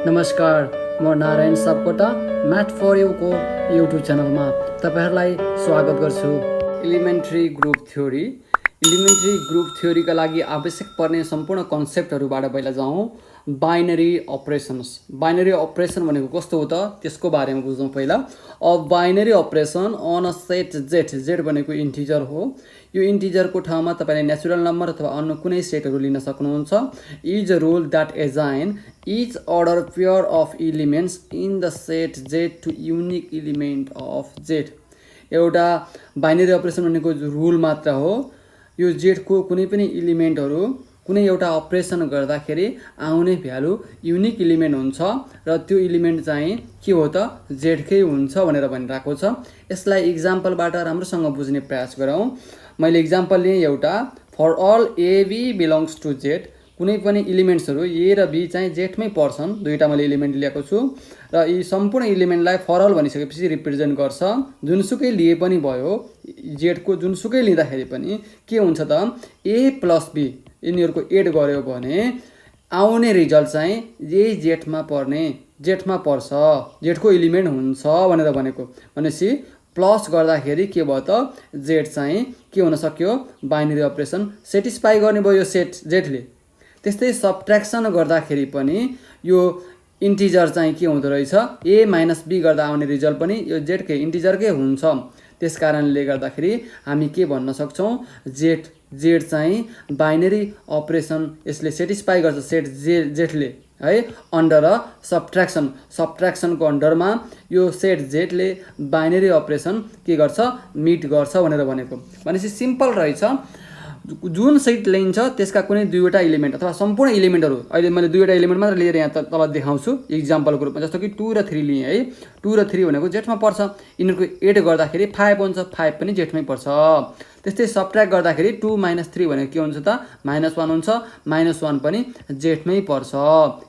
नमस्कार, म Narayan Sapkota math for युको युट्युब च्यानलमा तपाईहरुलाई स्वागत गर्छु। एलिमेन्ट्री ग्रुप थ्योरीका लागि आवश्यक पर्ने सम्पूर्ण कन्सेप्टहरुबाट पहिला जाउँ। Binary operations. बाइनरी अपरेसन भनेको कस्तो हो त त्यसको बारेमा बुझौँ पहिला। A binary operation on a set Z भनेको इन्टिजर हो। यो इन्टिजरको ठाउँमा तपाईले नेचुरल नम्बर अथवा अन्य कुनै सेटहरु लिन सक्नुहुन्छ। Is a rule that assign each order pair of elements in the set Z to unique element of Z। एउटा बाइनरी अपरेसन भनेको रुल मात्र हो। यो Z को कुनै पनि एलिमेन्टहरु कुनै एउटा अपरेसन गर्दाखेरि आउने भ्यालु युनिक एलिमेन्ट हुन्छ र त्यो एलिमेन्ट चाहिँ के हो त Z कै हुन्छ भनेर भनिरहेको छ। यसलाई एक्जाम्पलबाट राम्रोसँग बुझ्ने प्रयास गरौँ। मैले एक्जाम्पल लिएँ एउटा, for all a b belongs to Z। कुनै पनि एलिमेन्ट्सहरु ए र बी चाहिँ जेठमै पर्छन्। दुईटा मैले एलिमेन्ट लिएको छु र यी सम्पूर्ण एलिमेन्टलाई फर अल भनिसकेपछि रिप्रेजेन्ट गर्छ। जुनसुकै लिए पनि भयो, जेड को जुनसुकै लिँदाखेरि पनि के हुन्छ त ए प्लस बी यिनीहरुको एड गर्यो भने आउने रिजल्ट चाहिँ यही जेठमा पर्छ, जेठको एलिमेन्ट हुन्छ भनेर भनेको। भनेपछि प्लस गर्दाखेरि के भयो त जेड चाहिँ के हुन सक्यो, बाइनरी अपरेसन सेटिस्फाई गर्ने भयो यो सेट जेडले। त्यस्तै सबट्र्याक्सन गर्दाखेरि पनि यो इन्टिजर चाहिँ के हुँदो रहेछ, ए माइनस बी गर्दा आउने रिजल्ट पनि यो जेडकै इन्टिजरकै हुन्छ। त्यसकारणले गर्दाखेरि हामी के भन्न सक्छौँ, जेड चाहिँ बाइनरी अपरेसन यसले सेटिस्फाई गर्छ सेट जेडले है, अन्डर अ सबट्र्याक्सनको अन्डरमा यो सेट जेडले बाइनरी अपरेसन के गर्छ, मिट गर्छ भनेर भनेको। भनेपछि सिम्पल रहेछ। जुन सेट लिन्छ त्यसका कुनै दुईवटा एलिमेन्ट अथवा सम्पूर्ण एलिमेन्टहरु, अहिले मैले दुईवटा एलिमेन्ट मात्र लिएर यहाँ तल देखाउँछु एक्जाम्पलको रूपमा। जस्तो कि 2 र 3 लिए है। 2 र 3 भनेको जेठमा पर्छ। यिनीहरुको एड गर्दाखेरि 5 हुन्छ, 5 पनि जेठमै पर्छ। त्यस्तै सबट्र्याक्ट गर्दाखेरि 2 - 3 भनेको के हुन्छ त -1 हुन्छ, -1 पनि जेठमै पर्छ।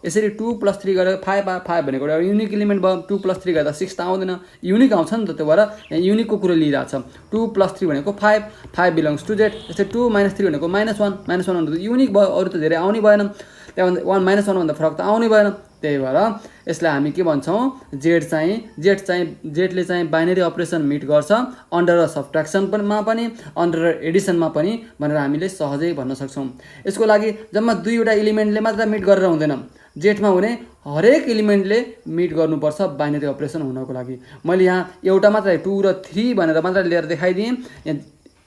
यसरी 2 + 3 गरेर 5 भनेको एउटा युनिक एलिमेन्ट भयो। 2 + 3 गर्दा 6 त आउँदैन, युनिक आउँछ नि त, त्यो भएर यहाँ युनिकको कुरा लिइरहेछ। 2 + 3 भनेको 5 बिलोङ्स टु जेड। त्यस्तै 2 - 3 भनेको -1 भन्दा युनिक भयो, अरु त धेरै आउनै भएन। त्यहाँभन्दा 1 - 1 भन्दा फरक त आउनै भएन। त्यही भएर यसलाई हामी के भन्छौँ, जेडले चाहिँ बाइनरी अपरेसन मिट गर्छ अन्डर सबट्र्याक्सनमा पनि अन्डर एडिसनमा पनि भनेर हामीले सहजै भन्न सक्छौँ। यसको लागि जम्मा दुईवटा एलिमेन्टले मात्र मिट गरेर हुँदैन, जेडमा हुने हरेक एलिमेन्टले मिट गर्नुपर्छ बाइनरी अपरेसन हुनको लागि। मैले यहाँ एउटा मात्र 2 र 3 भनेर मात्र लिएर देखाइदिएँ।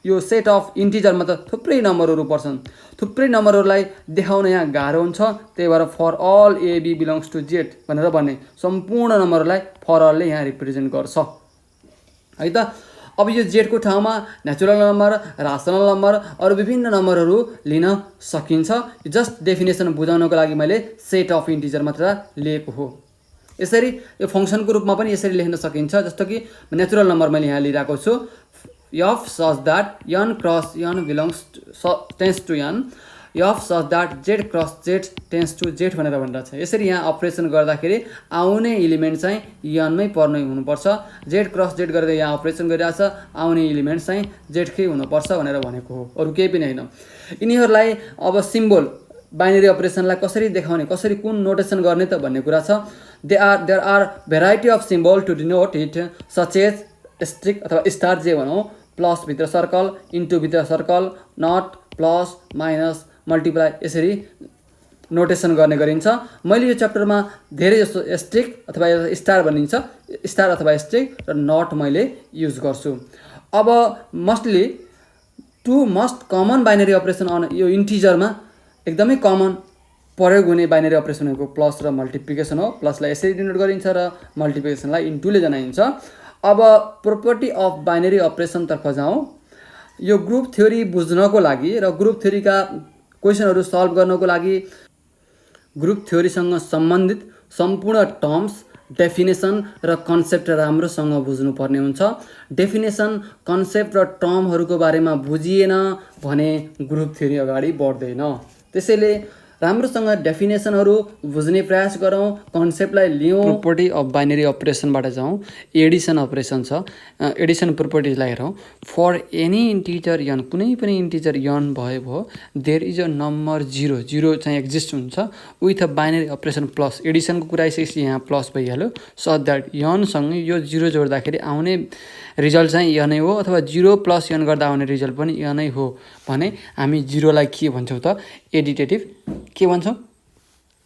यो सेट अफ इन्टिजरमा त थुप्रै नम्बरहरु पर्छन्। थुप्रै नम्बरहरुलाई देखाउन यहाँ गाह्रो हुन्छ। त्यही भएर for all a b belongs to Z भनेर भन्ने सम्पूर्ण नम्बरहरुलाई फर अलले यहाँ रिप्रेजेन्ट गर्छ है त। अब यो जेड को ठाउँमा नेचुरल नम्बर, रासनल नम्बर अरु विभिन्न नम्बरहरु लिन सकिन्छ। जस्ट डेफिनेसन बुझाउनको लागि मैले सेट अफ इन्टिजर मात्र लिएको हो। यसरी यो फंक्सनको रूपमा पनि यसरी लेख्न सकिन्छ। जस्तो कि नेचुरल नम्बर मैले यहाँ लिइराको छु, f such that n cross n tends to n, f such that z cross z tends to z भनेर भनिरहेछ। यसरी यहाँ अपरेसन गर्दाखेरि आउने एलिमेन्ट चाहिँ n मै पर्ने हुनुपर्छ। z क्रस z गरेर यहाँ अपरेसन गरिरहेछ, आउने एलिमेन्ट चाहिँ z कै हुनुपर्छ भनेर भनेको हो, अरु केही पनि हैन। यिनीहरुलाई अब सिम्बल बाइनरी अपरेसनलाई कसरी देखाउने, कसरी कुन नोटेसन गर्ने त भन्ने कुरा छ। There are variety of symbol to denote it, such as asterisk अथवा स्टार जे भनौँ, प्लस भित्र सर्कल, इन्टु भित्र circle, not, plus, minus, multiply, यसरी नोटेसन गर्ने गरिन्छ। मैले यो च्याप्टरमा धेरै जस्तो स्ट्रिक अथवा स्टार भनिन्छ, स्टार अथवा स्ट्रिक र नट मैले युज गर्छु। अब mostly to most common binary operation on यो इन्टिजरमा एकदमै कमन प्रयोग हुने बाइनरी अपरेसन भनेको प्लस र मल्टिप्लिकेसन हो। प्लसलाई यसरी डिनोट गरिन्छ र मल्टिप्लिकेसनलाई इन्टुले जनाइन्छ। अब प्रोपर्टी अफ बाइनरी अपरेसन तर्फ जाउँ। यो ग्रुप थ्योरी बुझ्नको लागि र ग्रुप थ्योरीका क्वेशनहरु सल्भ गर्नको लागि ग्रुप थ्योरीसँग सम्बन्धित सम्पूर्ण टर्म्स, डेफिनेसन र कन्सेप्ट राम्रोसँग बुझ्नुपर्ने हुन्छ। डेफिनेसन, कन्सेप्ट र टर्महरुको बारेमा बुझिएन भने ग्रुप थ्योरी अगाडि बढ्दैन। त्यसैले राम्रोसँग डेफिनेसनहरू बुझ्ने प्रयास गरौँ, कन्सेप्टलाई लियौँ। प्रोपर्टी अफ बाइनरी अपरेसनबाट जाउँ। एडिसन अपरेसन छ, एडिसन प्रोपर्टिजलाई हेरौँ। फर एनी इन्टिजर यन, कुनै पनि इन्टिजर यन भयो there is a number zero, zero चाहिँ एक्जिस्ट हुन्छ with a binary operation plus. एडिसनको कुरा यसरी यहाँ प्लस भइहाल्यो, सो द्याट यनसँग यो जिरो जोड्दाखेरि आउने रिजल्ट चाहिँ यनै हो, अथवा जिरो प्लस यन गर्दा आउने रिजल्ट पनि यनै हो भने हामी जिरोलाई के भन्छौँ त? एडिटेटिभ के भन्छौँ?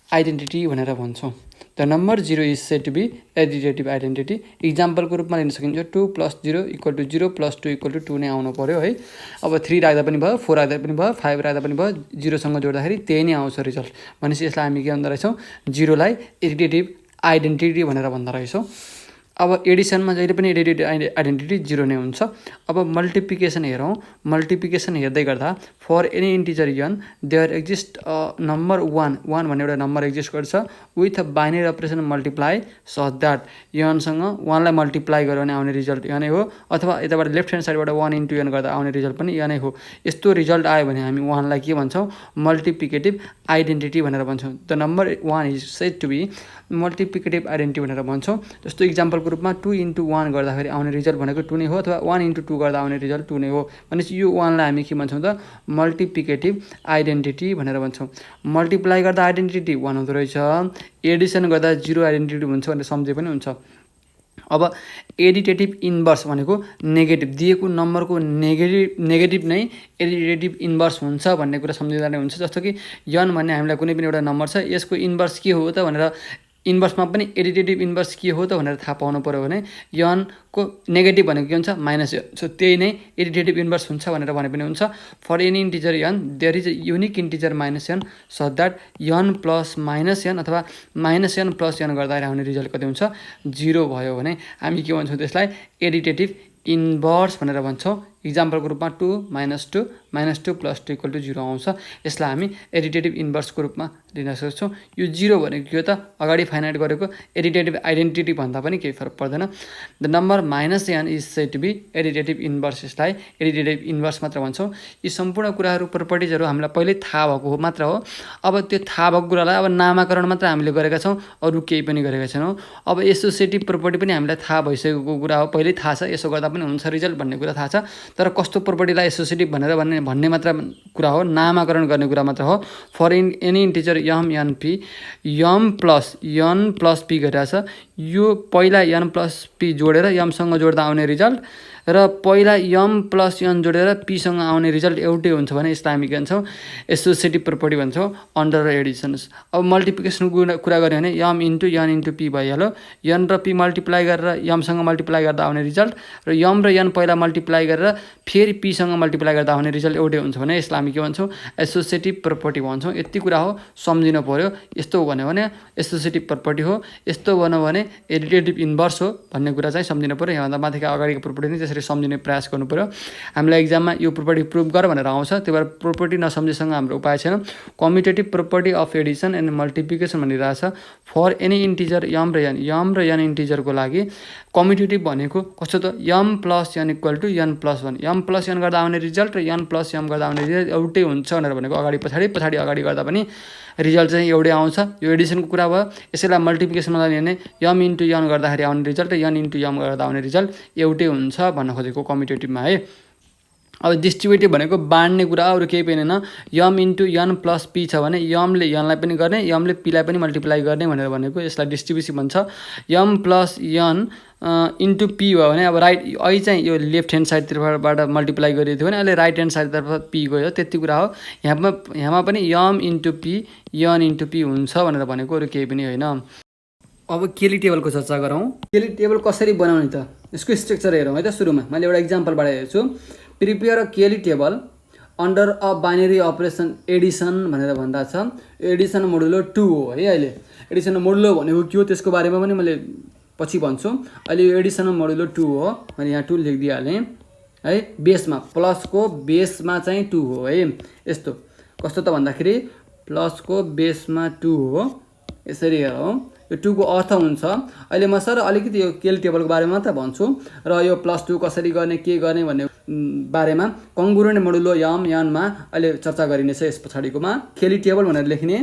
आइडेन्टिटी भनेर भन्छौँ। The number zero is said to be additive identity. इक्जाम्पलको रूपमा लिन सकिन्छ 2 + 0 = 0 + 2 = 2 नै आउनु पऱ्यो है। अब 3 राख्दा पनि भयो, 4 राख्दा पनि भयो, 5 राख्दा पनि भयो, जिरोसँग जोड्दाखेरि त्यही नै आउँछ रिजल्ट। भनेपछि यसलाई हामी के भन्दा रहेछौँ? जिरोलाई एडिटेटिभ आइडेन्टिटी भनेर भन्दा रहेछौँ। अब एडिसनमा जहिले पनि एडिटेटिभ आइडेन्टिटी जिरो नै हुन्छ। अब मल्टिप्लिकेसन हेरौँ। मल्टिप्लिकेसन हेर्दै गर्दा for any integer n there exist number 1 भन्ने एउटा नम्बर एक्जिस्ट गर्छ with a binary operation multiply such that यनसँग 1लाई मल्टिप्लाई गर्यो भने आउने रिजल्ट यनै हो, अथवा यताबाट लेफ्ट ह्यान्ड साइडबाट 1 × n गर्दा आउने रिजल्ट पनि यनै हो। यस्तो रिजल्ट आयो भने हामी 1लाई के भन्छौँ? मल्टिप्लिकेटिभ आइडेन्टिटी भनेर भन्छौँ। The number 1 is said to be multiplicative identity भनेर भन्छौँ। जस्तो इक्जाम्पलको रूपमा 2 × 1 गर्दाखेरि आउने रिजल्ट भनेको 2 नै हो, अथवा 1 × 2 गर्दा आउने रिजल्ट 2 नै हो। भनेपछि यो 1लाई हामी के भन्छौँ त? मल्टिप्लिकेटिभ आइडेन्टिटी भनेर भन्छौँ। मल्टिप्लाई गर्दा आइडेन्टिटी 1 हुँदो रहेछ, एडिसन गर्दा 0 आइडेन्टिटी हुन्छ भनेर सम्झे पनि हुन्छ। अब एडिटेटिभ इन्भर्स भनेको नेगेटिभ, दिएको नम्बरको नेगेटिभ नै एडिटेटिभ इन्भर्स हुन्छ भन्ने कुरा सम्झिँदा नै हुन्छ। जस्तो कि यन भन्ने हामीलाई कुनै पनि एउटा नम्बर छ, यसको इन्भर्स के हो त भनेर इन्भर्समा पनि एडिटेटिभ इन्भर्स के हो त भनेर थाहा पाउनु पऱ्यो भने यनको नेगेटिभ भनेको के हुन्छ? -1। सो त्यही नै एडिटेटिभ इन्भर्स हुन्छ भनेर भने पनि हुन्छ। For any integer n there is a unique integer -n so that n plus -n अथवा -n प्लस n गर्दाखेरि आउने रिजल्ट कति हुन्छ? 0 भयो भने हामी के भन्छौँ त्यसलाई? एडिटेटिभ इन्भर्स भनेर भन्छौँ। इक्जाम्पलको रूपमा 2 - 2 - 2 + 2 = 0 आउँछ। यसलाई हामी एडिटेटिभ इन्भर्सको रूपमा लिन सक्छौँ। यो 0 भनेको के हो त? अगाडि फाइन्ड आउट गरेको एडिटेटिभ आइडेन्टिटी भन्दा पनि केही फरक पर्दैन। The number -n is said to be additive inverse. यसलाई एडिटेटिभ इन्भर्स मात्र भन्छौँ। यी सम्पूर्ण कुराहरू, प्रोपर्टिजहरू हामीलाई पहिल्यै थाहा भएको हो मात्र हो। अब त्यो थाहा भएको कुरालाई अब नामाकरण मात्र हामीले गरेका छौँ, अरू केही पनि गरेका छैनौँ। अब एसोसिएटिभ प्रोपर्टी पनि हामीलाई थाहा भइसकेको कुरा हो, पहिल्यै थाहा छ यसो गर्दा पनि हुन्छ रिजल्ट भन्ने कुरा थाहा छ। तर कस्तो प्रोपर्टीलाई एसोसिएटिभ भनेर भन्ने मात्र कुरा हो, नामाकरण गर्ने कुरा मात्र हो। फर एनी इन्टिजर यम n p, यम प्लस n प्लस p गरिरहेछ। यो पहिला n प्लस p जोडेर यमसँग जोड्दा आउने रिजल्ट र पहिला यम प्लस n जोडेर पीसँग आउने रिजल्ट एउटै हुन्छ भने यसलाई हामी के भन्छौँ? एसोसिएटिभ प्रोपर्टी भन्छौँ अन्डर एडिसन्स। अब मल्टिप्लिकेसनको कुरा गऱ्यो भने यम × n × p भइहाल्यो। n र p मल्टिप्लाई गरेर यमसँग मल्टिप्लाई गर्दा आउने रिजल्ट र यम र n पहिला मल्टिप्लाई गरेर फेरि पीसँग मल्टिप्लाई गर्दा आउने रिजल्ट एउटै हुन्छ भने यसलाई हामी के भन्छौँ? एसोसिएटिभ प्रोपर्टी भन्छौँ। यति कुरा हो, सम्झिनु पऱ्यो। यस्तो भन्यो भने एसोसिएटिभ प्रोपर्टी हो, यस्तो भन्यो भने एडिटेटिभ इन्भर्स हो भन्ने कुरा चाहिँ सम्झिनु पऱ्यो। यहाँभन्दा माथिका अगाडिको प्रोपर्टी नै त्यसरी सम्झिने प्रयास गर्नु पऱ्यो। हामीलाई एक्जाममा यो प्रोपर्टी प्रुभ गर भनेर आउँछ, त्यही भएर प्रोपर्टी नसम्झेसँग हाम्रो उपाय छैन। Commutative property of addition and multiplication भनिरहेछ। फर एनी इन्टिजर यम र n इन्टिजरको लागि कम्युटेटिभ भनेको कस्तो त? यम प्लस n = n + 1। यम प्लस n गर्दा आउने रिजल्ट र n प्लस m गर्दा आउने रिजल्ट एउटै हुन्छ भनेर भनेको अगाडि पछाडि गर्दा पनि रिजल्ट चाहिँ एउटै आउँछ। यो एडिसनको कुरा भयो। यसैलाई मल्टिप्लिकेसनमा लिने भने यम × n गर्दाखेरि आउने रिजल्ट र n × m गर्दा आउने रिजल्ट एउटै हुन्छ भन्न खोजेको कम्युटेटिभमा है। अब डिस्ट्रिब्युटिभ भनेको बाँड्ने कुरा, अरू केही पनि होइन। यम × n + p छ भने यमले nलाई पनि गर्ने, यमले pलाई पनि मल्टिप्लाई गर्ने भनेर भनेको यसलाई डिस्ट्रिब्युटिभ भन्छ। यम प्लस n × p भयो भने अब राइट अहिले चाहिँ यो लेफ्ट ह्यान्ड साइडतिरबाट मल्टिप्लाई गरिएको थियो भने अहिले राइट ह्यान्ड साइडतर्फ p गयो, त्यति कुरा हो। यहाँमा पनि यम × p n × p हुन्छ भनेर भनेको, अरू केही पनि होइन। अब केली टेबलको चर्चा गरौँ। केली टेबल कसरी बनाउने त? यसको स्ट्रक्चर हेरौँ है त। सुरुमा मैले एउटा इक्जाम्पलबाट हेर्छु। Prepare a Cayley table under a binary operation Edison भनेर भन्दा छ। एडिसन मोडुलो 2 हो है। अहिले एडिसन मोडुलो भनेको के हो त्यसको बारेमा पनि मैले पछि भन्छु। अहिले यो एडिसन मोडुलो 2 हो, मैले यहाँ 2 लेखिदिइहालेँ है। बेसमा प्लसको बेसमा चाहिँ 2 हो है। यस्तो कस्तो त भन्दाखेरि प्लसको बेसमा 2 हो। यसरी हेरौँ, यो 2 को अर्थ हुन्छ अहिले म सर अलिकति यो केल टेबलको बारेमा मात्र भन्छु र यो +2 कसरी गर्ने के गर्ने भन्ने बारेमा कङ्ग्रुएन्ट मोडुलो यममा अहिले चर्चा गरिनेछ। यस पछाडिकोमा केली टेबल भनेर लेख्ने,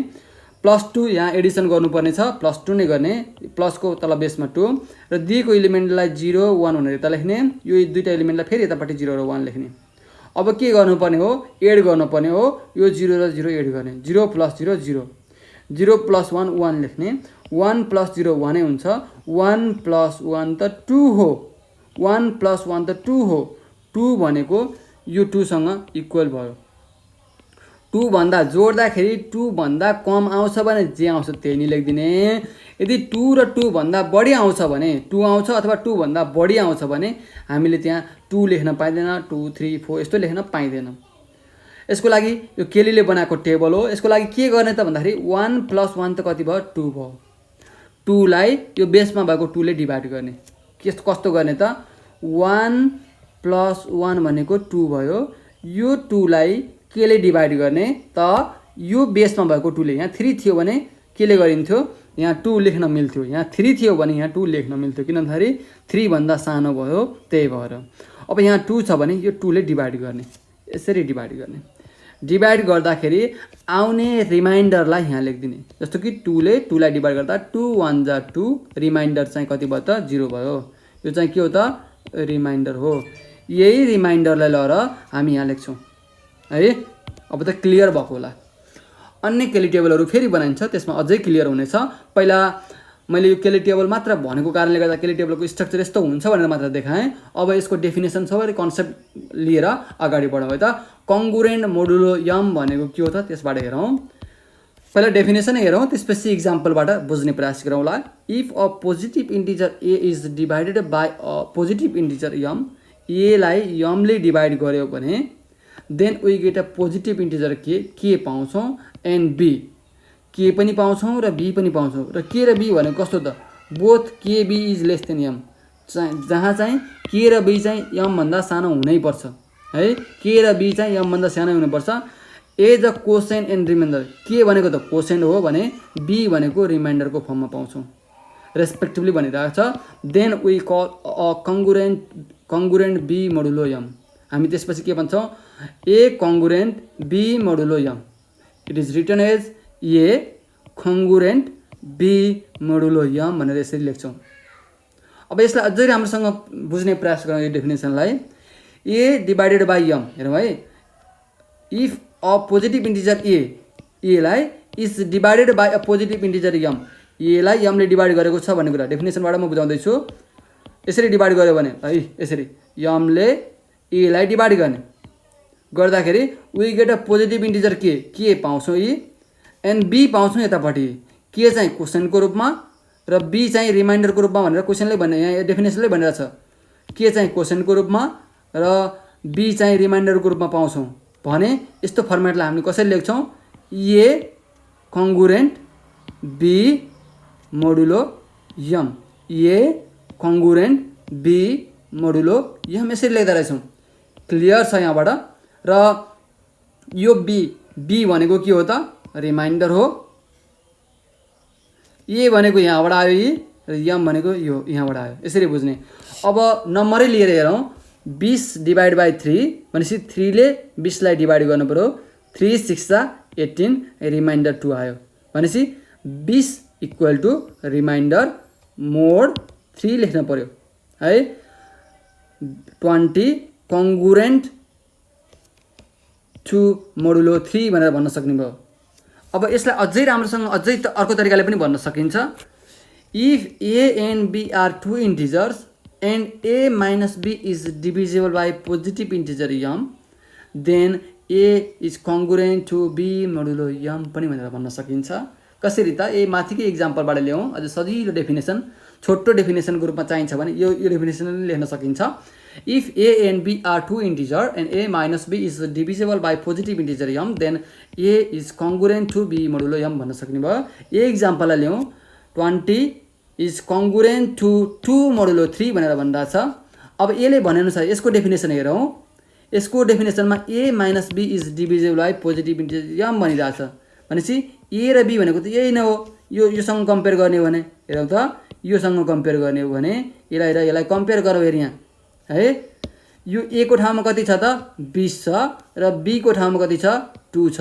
+2 यहाँ एडिसन गर्नुपर्ने छ, +2 नै गर्ने, प्लसको तल बेसमा 2 र दिएको एलिमेन्टलाई 0 1 भनेर यता लेख्ने, यो दुईटा एलिमेन्टलाई फेरि यतापट्टि 0 र 1 लेख्ने। अब के गर्नुपर्ने हो, एड गर्नुपर्ने हो, यो 0 र 0 एड गर्ने, 0 + 0 0, 0 + 1 1 लेख्ने, 1 + 0 1 नै हुन्छ, 1 + 1 त 2 हो, 1 + 1 त 2 हो, 2 भनेको यो 2 सँग इक्वल भयो। 2 भन्दा जोड्दाखेरि 2 भन्दा कम आउँछ भने जे आउँछ त्यही नै लेखिदिने। यदि 2 र 2 भन्दा बढी आउँछ भने 2 आउँछ अथवा 2 भन्दा बढी आउँछ भने हामीले त्यहाँ 2 लेख्न पाइँदैन, 2 3 4 यस्तो लेख्न पाइँदैन। यसको लागि यो केलीले बनाएको टेबल हो। यसको लागि के गर्ने त भन्दाखेरि 1 + 1 त कति भयो, 2 भयो। 2 लाई यो बेसमा भएको 2 ले डिभाइड गर्ने। कस्तो गर्ने त, 1 + 1 भनेको 2 भयो, यो 2 लाई केले डिभाइड गर्ने त यो बेसमा भएको 2 ले, यहाँ 3 थियो भने केले गरिन्थ्यो, यहाँ 2 लेख्न मिल्थ्यो, यहाँ 3 थियो भने यहाँ 2 लेख्न मिल्थ्यो, किन भन्दाखेरि 3 भन्दा सानो भयो त्यही भएर। अब यहाँ 2 छ भने यो 2 ले डिभाइड गर्ने, यसरी डिभाइड गर्ने। डिभाइड गर्दाखेरि आउने रिमाइन्डरलाई यहाँ लेखिदिने, जस्तो कि 2 ले 2 लाई डिभाइड गर्दा 2 1 जा 2, रिमाइन्डर चाहिँ कति भयो त, 0 भयो। यो चाहिँ के हो त, रिमाइन्डर हो। यही रिमाइन्डरलाई लिएर हामी यहाँ लेख्छौँ है। अब त क्लियर भएको होला। अन्य केली टेबलहरू फेरि बनाइन्छ, त्यसमा अझै क्लियर हुनेछ। पहिला मैले यो केली टेबल मात्र भनेको कारणले गर्दा केली टेबलको स्ट्रक्चर यस्तो हुन्छ भनेर मात्र देखाएँ। अब यसको डेफिनेसन सबै कन्सेप्ट लिएर अगाडि बढौँ है त। कङ्ग्रुएन्ट मोडुलो यम भनेको के हो त, त्यसबाट हेरौँ। पहिला डेफिनेसन हेरौँ, त्यसपछि इक्जाम्पलबाट बुझ्ने प्रयास गरौँला। If a positive integer a is divided by a positive integer m, a लाई यमले डिभाइड गर्यो भने then we get a positive integer के पाउँछौँ, एन्ड बी, के पनि पाउँछौँ र बी पनि पाउँछौँ। र के र बी भनेको कस्तो त, बोथ के बी इज लेस देन यम, जहाँ चाहिँ के र बी चाहिँ यमभन्दा सानो हुनैपर्छ है। के र बी चाहिँ यमभन्दा सानो हुनुपर्छ। एज अ कोसेन्ट एन्ड रिमाइन्डर, के भनेको त कोसेन्ट हो भने बी भनेको रिमाइन्डरको फर्ममा पाउँछौँ रेस्पेक्टिभली भनिरहेको छ। Then we call a congruent b modulo m, हामी त्यसपछि के भन्छौँ, a congruent b modulo m, it is written as a congruent b modulo m भनेर यसरी लेख्छौँ। अब यसलाई अझै राम्रोसँग बुझ्ने प्रयास गरौँ यो डेफिनेसनलाई। ए डिभाइडेड बाई यम, हेरौँ है। इफ अ पोजिटिभ इन्टिजर ए लाई is divided by a positive integer m, a लाई यमले डिभाइड गरेको छ भन्ने कुरा डेफिनेसनबाट म बुझाउँदैछु। यसरी डिभाइड गर्यो भने है, यसरी यमले ए लाई डिभाइड गर्ने गर्दाखेरि we get a positive integer के पाउँछौँ, ई एन्ड बी पाउँछौँ यतापट्टि। के चाहिँ क्वेसनको रूपमा र बी चाहिँ रिमाइन्डरको रूपमा भनेर क्वेसनले भने, यहाँ डेफिनेसनले भनिरहेको छ। के चाहिँ क्वेसनको रूपमा र बी चाहिँ रिमाइन्डरको रूपमा पाउँछौँ भने यस्तो फर्मेटलाई हामी कसरी लेख्छौँ, ए कङ्ग्रुएन्ट बी मोडुलो यम, ए कङ्ग्रुएन्ट बी मोडुलो यम, यसरी लेख्दा रहेछौँ। क्लियर छ यहाँबाट। र यो बी भनेको के हो त, रिमाइन्डर हो। ए भनेको यहाँबाट आयो, यी र यम भनेको यो यहाँबाट आयो, यसरी बुझ्ने। अब नम्बरै लिएर हेरौँ, 20 डिभाइड बाई 3 भनेपछि 3 ले 20 लाई डिभाइड गर्नु पऱ्यो, 3 6 18, रिमाइन्डर 2 आयो भनेपछि 20 इक्वल टु रिमाइन्डर मोड 3 लेख्न पऱ्यो है। 20 कङ्ग्रुएन्ट टु मोडुलो 3 भनेर भन्न सक्ने भयो। अब यसलाई अझै राम्रोसँग अझै अर्को तरिकाले पनि भन्न सकिन्छ। If a and b are 2 integers and a minus b is divisible by positive integer m, then a is congruent to b modulo m पनि भनेर भन्न सकिन्छ। कसरी त, ए माथिकै इक्जाम्पलबाट ल्याउँ, अझ सजिलो डेफिनेसन, छोटो डेफिनेसनको रूपमा चाहिन्छ भने यो डेफिनेसन लेख्न सकिन्छ। If a and b are 2 integer and a minus b is divisible by positive integer m, then a is congruent to b modulo m भन्न सक्ने भयो। ए इक्जाम्पललाई ल्याउँ, 20 इज कङ्ग्रुएन्ट टु 2 मोडुलो 3 भनेर भनिरहेछ। अब एले भनेअनुसार यसको डेफिनेसन हेरौँ। यसको डेफिनेसनमा a minus b is divisible by positive integer m भनिरहेछ भनेपछि ए र बी भनेको त यही नै हो। योसँग कम्पेयर गर्ने हो भने हेरौँ त, योसँग कम्पेयर गर्ने हो भने यसलाई र यसलाई कम्पेयर गरौँ हेर यहाँ है। यो ए को ठाउँमा कति छ त 20 छ र बी को ठाउँमा कति छ 2 छ।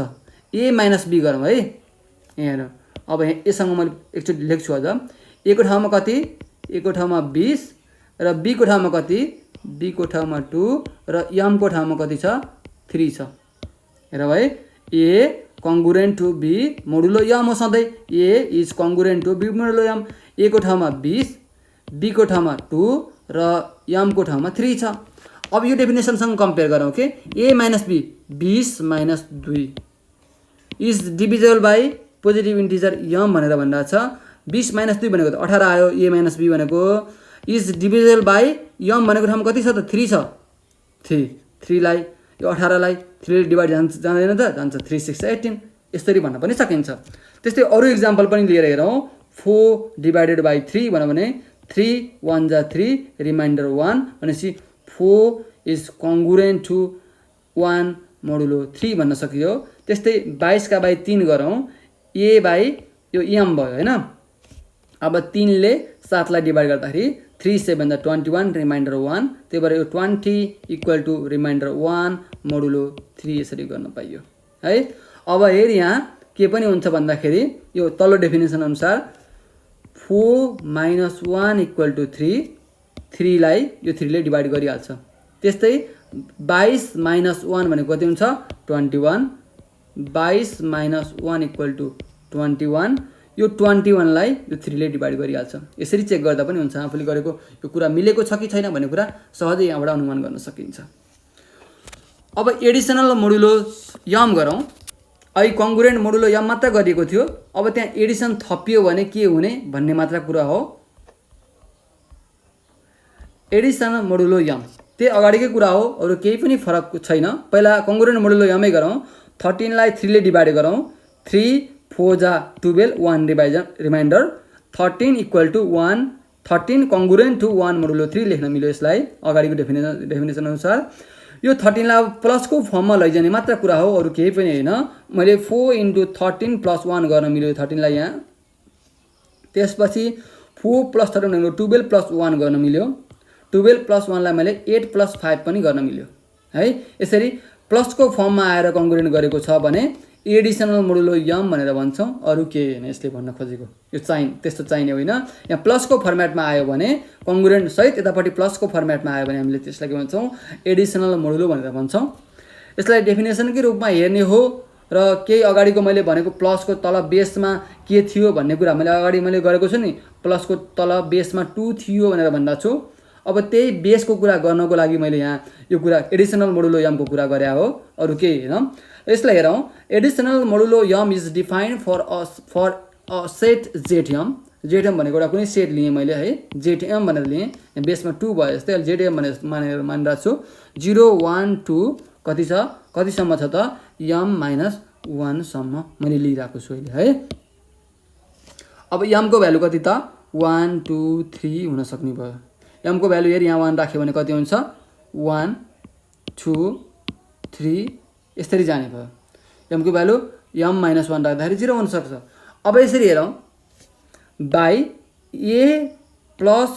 ए माइनस बी गरौँ है। यहाँ हेर, अब यससँग मैले एकचोटि लेख्छु अझ। ए को ठाउँमा कति, ए को ठाउँमा 20 र बी को ठाउँमा कति, बी को ठाउँमा 2 र एम को ठाउँमा कति छ 3 छ। हेरौँ है, a congruent to b modulo m हो सधैँ। A is congruent to b modulo m. A को ठाउँमा 20, बी को ठाउँमा 2 र एम को ठाउँमा 3 छ। अब यो डेफिनेसनसँग कम्पेयर गरौँ के। A minus b 20 minus 2 is divisible by positive integer m भनेर भनिरहेको छ। 20 माइनस 2 भनेको त 18 आयो। ए माइनस बी भनेको इज डिभिजेबल बाई एम भनेको ठाउँमा कति छ त 3 छ। 3 लाई यो 18 लाई 3 ले डिभाइड जाँदैन त, जान्छ 3 6 18। यसरी भन्न पनि सकिन्छ। त्यस्तै अरू इक्जाम्पल पनि लिएर हेरौँ। 4 डिभाइडेड बाई 3 भन्यो भने 3 1 जा 3 रिमाइन्डर 1 भनेपछि 4 इज कङ्गुरेन्ट टु 1 मोडुलो 3 भन्न सकियो। त्यस्तै 22 का बाई 3 गरौँ। ए बाई यो एम भयो होइन। अब 3 ले 7 लाई डिभाइड गर्दाखेरि 3 7 जा 21 रिमाइन्डर 1, त्यही भएर यो 20 इक्वल टु रिमाइन्डर 1 मोडुलो 3 यसरी गर्न पाइयो है। अब हेर यहाँ के पनि हुन्छ भन्दाखेरि यो तल्लो डेफिनेसन अनुसार 4 माइनस 1 इक्वल टु 3 लाई यो 3 ले डिभाइड गरिहाल्छ। त्यस्तै 22 माइनस 1 भनेको कति हुन्छ 21। 22 माइनस 1 इक्वल टु 21, यो 21 लाई यो 3 ले डिभाइड गरिहाल्छ। यसरी चेक गर्दा पनि हुन्छ आफूले गरेको यो कुरा मिलेको छ कि छैन भन्ने कुरा सहजै यहाँबाट अनुमान गर्न सकिन्छ। अब एडिसनल मोडुलो एम गरौँ। अहिले कङ्गुरेन्ट मोडुलो एम मात्र गरिएको थियो। अब त्यहाँ एडिसन थपियो भने के हुने भन्ने मात्र कुरा हो। एडिसनल मोडुलो एम त्यही अगाडिकै कुरा हो, अरू केही पनि फरक छैन। पहिला कङ्गुरेन्ट मोडुलो एमै गरौँ। 13 लाई 3 ले डिभाइड गरौँ। 3 4 जा 12 1 remainder 13 equal to 1। 13 congruent to 1 modulo 3 लेख्न मिल्यो यसलाई अगाडिको डेफिनेसन अनुसार। यो 13 लाई प्लसको फर्ममा लैजाने मात्र कुरा हो, अरू केही पनि होइन। मैले 4 इन्टु 13 प्लस 1 गर्न मिल्यो 13 लाई यहाँ। त्यसपछि 4 प्लस 13 भनेको 12 प्लस 1 गर्न मिल्यो। 12 प्लस 1 लाई मैले 8 प्लस 5 पनि गर्न मिल्यो है। यसरी प्लसको फर्ममा आएर कङ्गुरेन्ट गरेको छ भने एडिसनल मोडुलो एम भनेर भन्छौँ, अरू के होइन यसले भन्न खोजेको। यो त्यस्तो चाहिने होइन। यहाँ प्लसको फर्मेटमा आयो भने कङ्गुरेन्ट सहित यतापट्टि प्लसको फर्मेटमा आयो भने हामीले त्यसलाई के भन्छौँ एडिसनल मोडुलो भनेर भन्छौँ। यसलाई डेफिनेसनकै रूपमा हेर्ने हो र केही अगाडिको मैले भनेको प्लसको तल बेसमा के थियो भन्ने कुरा मैले अगाडि गरेको छु नि। प्लसको तल बेसमा 2 थियो भनेर भनिरहेको छु। अब त्यही बेसको कुरा गर्नको लागि मैले यहाँ यो कुरा एडिसनल मोडुलो एमको कुरा गरे हो, अरू केही होइन। यसलाई हेरौँ। Additional modulo m is defined for a set Z m. Z m भनेको एउटा कुनै सेट लिएँ मैले है, जेटएम भनेर लिएँ। बेसमा 2 भयो जस्तै अहिले जेटएम भनेर मानिरहेको छु। 0 1 2 कति छ, कतिसम्म छ त एम माइनस 1 सम्म मैले लिइरहेको छु अहिले है। अब एमको भ्यालु कति त 1 2 3 हुन सक्ने भयो। एमको भ्यालु हेर यहाँ 1 राख्यो भने कति हुन्छ 1 2 3 यसरी जाने भयो। एमको भ्यालु एम माइनस 1 राख्दाखेरि 0 हुनसक्छ। अब यसरी हेरौँ। बाई ए प्लस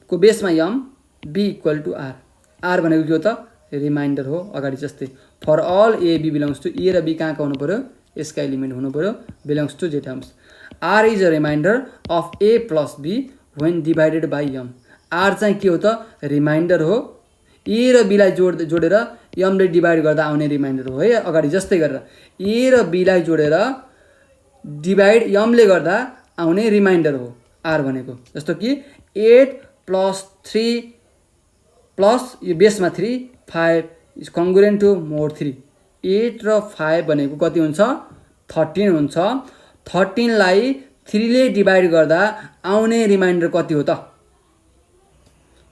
को बेसमा m b equal to r. R भनेको के हो त रिमाइन्डर हो अगाडि जस्तै। For all a b belongs to a र बी कहाँको हुनु पऱ्यो यसका एलिमेन्ट हुनु पऱ्यो बिलोङ्स टु जेटम्स। R is a remainder of a plus b when divided by m. R चाहिँ के हो त रिमाइन्डर हो। ए र बीलाई जोडेर एमले डिभाइड गर्दा आउने रिमाइन्डर हो है अगाडि जस्तै गरेर। ए र बीलाई जोडेर डिभाइड एमले गर्दा आउने रिमाइन्डर हो आर भनेको। जस्तो कि 8 प्लस 3 प्लस यो बेसमा 3 5 इज कङ्गुरेन्ट टु मोड 3। 8 र 5 भनेको कति हुन्छ 13 हुन्छ। 13 लाई 3 ले डिभाइड गर्दा आउने रिमाइन्डर कति हो त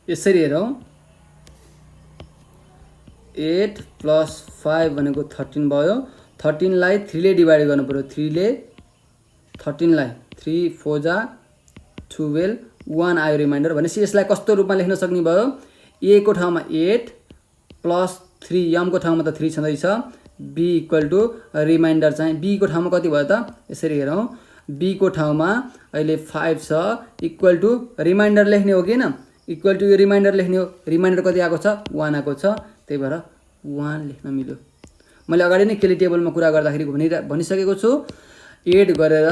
यसरी हेरौँ। 8 प्लस 5 भनेको 13 भयो। 13 लाई 3 ले डिभाइड गर्नु पऱ्यो। 3 ले 13 लाई 3 4 जा 12 1 आयो रिमाइन्डर। भनेपछि यसलाई कस्तो रूपमा लेख्न सक्ने भयो ए को ठाउँमा 8 प्लस 3 एमको ठाउँमा त 3 छँदैछ। बी इक्वल टु रिमाइन्डर चाहिँ बी को ठाउँमा कति भयो त यसरी हेरौँ। b को ठाउँमा अहिले 5 छ इक्वल टु रिमाइन्डर लेख्ने हो कि हैन इक्वल टु यो रिमाइन्डर लेख्ने हो रिमाइन्डर कति आएको छ 1 आएको छ त्यही भएर 1 लेख्न मिल्यो मैले अगाडि नै केली टेबलमा कुरा गर्दाखेरि भनिसकेको छु एड गरेर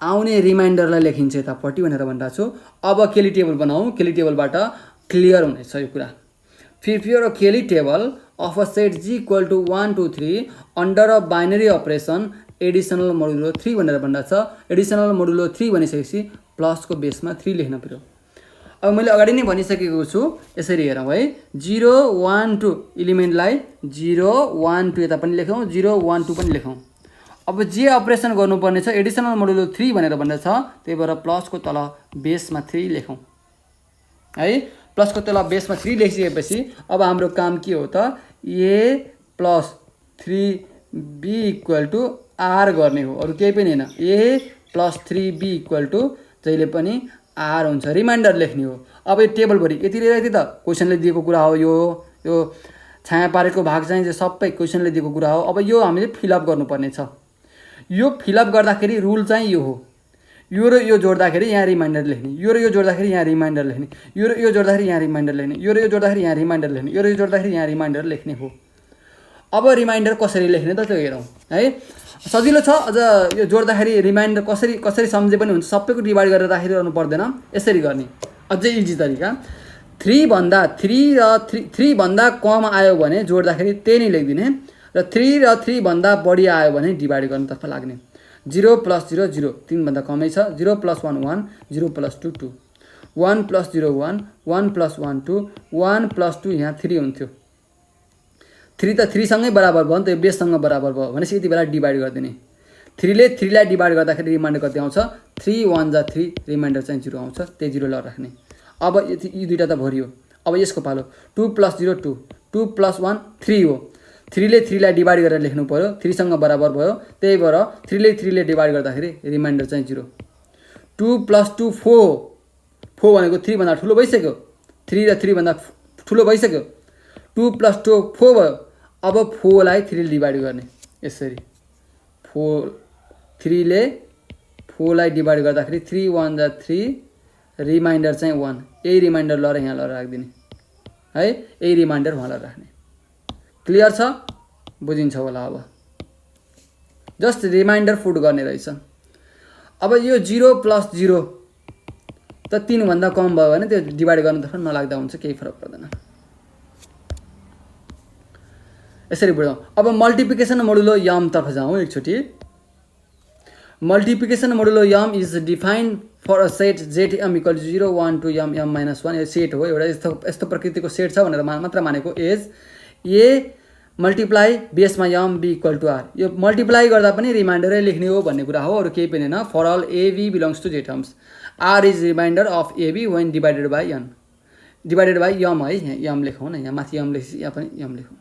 आउने रिमाइन्डरलाई लेखिन्छ यतापट्टि भनेर भनिरहेको छु अब केली टेबल बनाऊ केली टेबलबाट क्लियर हुनेछ यो कुरा prepare a Cayley table of a set g equal to 1 2 3 under a binary operation additional modulo 3 भनेर भनिरहेको छ एडिसनल मोडुलो 3 भनिसकेपछि प्लसको बेसमा 3 लेख्न पर्यो अब मैले अगाडि नै भनिसकेको छु यसरी हेरौँ है 0 1 2 एलिमेन्टलाई 0 1 2 यता पनि लेखौँ 0 1 2 पनि लेखौँ अब जे अपरेसन गर्नुपर्ने छ एडिसनल मोडुलो 3 भनेर भनेको छ त्यही भएर प्लसको तल बेसमा 3 लेखौँ है प्लसको तल बेसमा 3 लेखिसकेपछि अब हाम्रो काम के हो त a plus 3b equal to r गर्ने हो अरू केही पनि हैन a plus 3b equal to जहिले पनि r हुन्छ रिमाइन्डर लेख्ने हो अब यो टेबलभरि यति लिएर यति त क्वेसनले दिएको कुरा हो यो छाया पारेको भाग चाहिँ सबै क्वेसनले दिएको कुरा हो अब यो हामीले फिलअप गर्नुपर्ने छ यो फिलअप गर्दाखेरि रुल चाहिँ यो हो यो र यो जोड्दाखेरि यहाँ रिमाइन्डर लेख्ने यो र यो जोड्दाखेरि यहाँ रिमाइन्डर लेख्ने यो र यो जोड्दाखेरि यहाँ रिमाइन्डर लेख्ने यो र यो जोड्दाखेरि यहाँ रिमाइन्डर लेख्ने यो र यो जोड्दाखेरि यहाँ रिमाइन्डर लेख्ने हो अब रिमाइन्डर कसरी लेख्ने त त्यो हेरौँ है सजिलो छ अझ यो जोड्दाखेरि रिमाइन्डर कसरी सम्झे पनि हुन्छ सबैको डिभाइड गरेर राखिरहनु पर्दैन यसरी गर्ने अझै इजी तरिका 3 भन्दा कम आयो भने जोड्दाखेरि त्यही नै लेखिदिने र 3 र 3 भन्दा बढी आयो भने डिभाइड गर्नतर्फ लाग्ने 0 प्लस 0 0 3 भन्दा कमै छ 0 plus 1 1 0 plus 2 2 1 plus 0 1 1 plus 1 2 1 plus 2 यहाँ 3 हुन्थ्यो 3 त 3 सँगै बराबर भयो नि त यो बेससँग बराबर भयो भनेपछि यति बेला डिभाइड गरिदिने 3 ले 3 लाई डिभाइड गर्दाखेरि रिमाइन्डर कति आउँछ 3 1 जा 3 रिमाइन्डर चाहिँ 0 आउँछ त्यही 0 ल राख्ने अब यी दुईटा त भरियो अब यसको पालो 2 प्लस 0 2 2 प्लस 1 3 हो 3 ले 3 लाई डिभाइड गरेर लेख्नु पर्यो 3 सँग बराबर भयो त्यही भएर 3 ले 3 ले डिभाइड गर्दाखेरि रिमाइन्डर चाहिँ 0 2 प्लस 2 4 4 भनेको 3 भन्दा ठुलो भइसक्यो 3 र 3 भन्दा ठुलो भइसक्यो 2 प्लस 2 4 भयो अब 4 लाई 3 ले डिभाइड गर्ने यसरी 3 ले 4 लाई डिभाइड गर्दाखेरि 3 1 जा 3 रिमाइन्डर चाहिँ 1 यही रिमाइन्डर ल यहाँ ल राखिदिने है यही रिमाइन्डर वहाँ ल राख्ने क्लियर छ बुझिन्छ होला अब जस्ट रिमाइन्डर पुट गर्ने रहेछ अब यो 0 प्लस 0 त 3 भन्दा कम भयो भने त्यो डिभाइड गर्नतर्फ नलाग्दा हुन्छ केही फरक पर्दैन यसरी बढाउँ अब मल्टिप्लिकेसन मोडुलो यम तर्फ जाउँ एकचोटि multiplication modulo m is defined for a set zm equal to 0 1 2 m m - 1 यो सेट हो एउटा यस्तो प्रकृतिको सेट छ भनेर मात्र मानेको एज a मल्टिप्लाई बेसमा यम b इक्वल टु r यो मल्टिप्लाई गर्दा पनि रिमाइन्डरै लेख्ने हो भन्ने कुरा हो अरू केही पनि हैन for all ab belongs to zterms r is reminder of ab when divided by n divided by m है यहाँ यम लेखौँ न यहाँ माथि यम लेखेपछि यहाँ पनि यम लेखौँ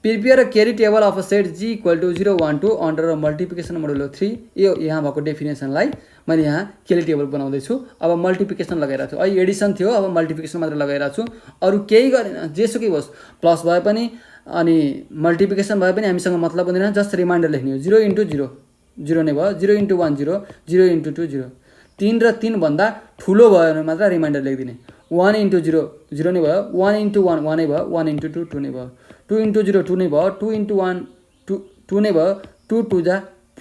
prepare a Cayley table of a set g equal to 0 1 2 under multiplication modulo 3 यो यहाँ भएको डेफिनेसनलाई मैले यहाँ केरी टेबल बनाउँदैछु अब मल्टिप्लिकेसन लगाइरहेको छु अहिले एडिसन थियो अब मल्टिप्लिकेसन मात्र लगाइरहेको छु अरू केही गरेन जेसुकै होस् प्लस भए पनि अनि मल्टिप्लिकेसन भए पनि हामीसँग मतलब हुँदैन जस्ट रिमाइन्डर लेख्ने हो 0 इन्टु 0 0 नै भयो 0 इन्टु 1 0 0 इन्टु 2 0 3 र 3 भन्दा ठुलो भयो भने मात्र रिमाइन्डर लेखिदिने 1 इन्टु 0 0 नै भयो 1 इन्टु 1 1 नै भयो 1 इन्टु 2 2 नै भयो 2 इन्टु 0 2 नै भयो 2 इन्टु 1 2 नै भयो 2 2 जा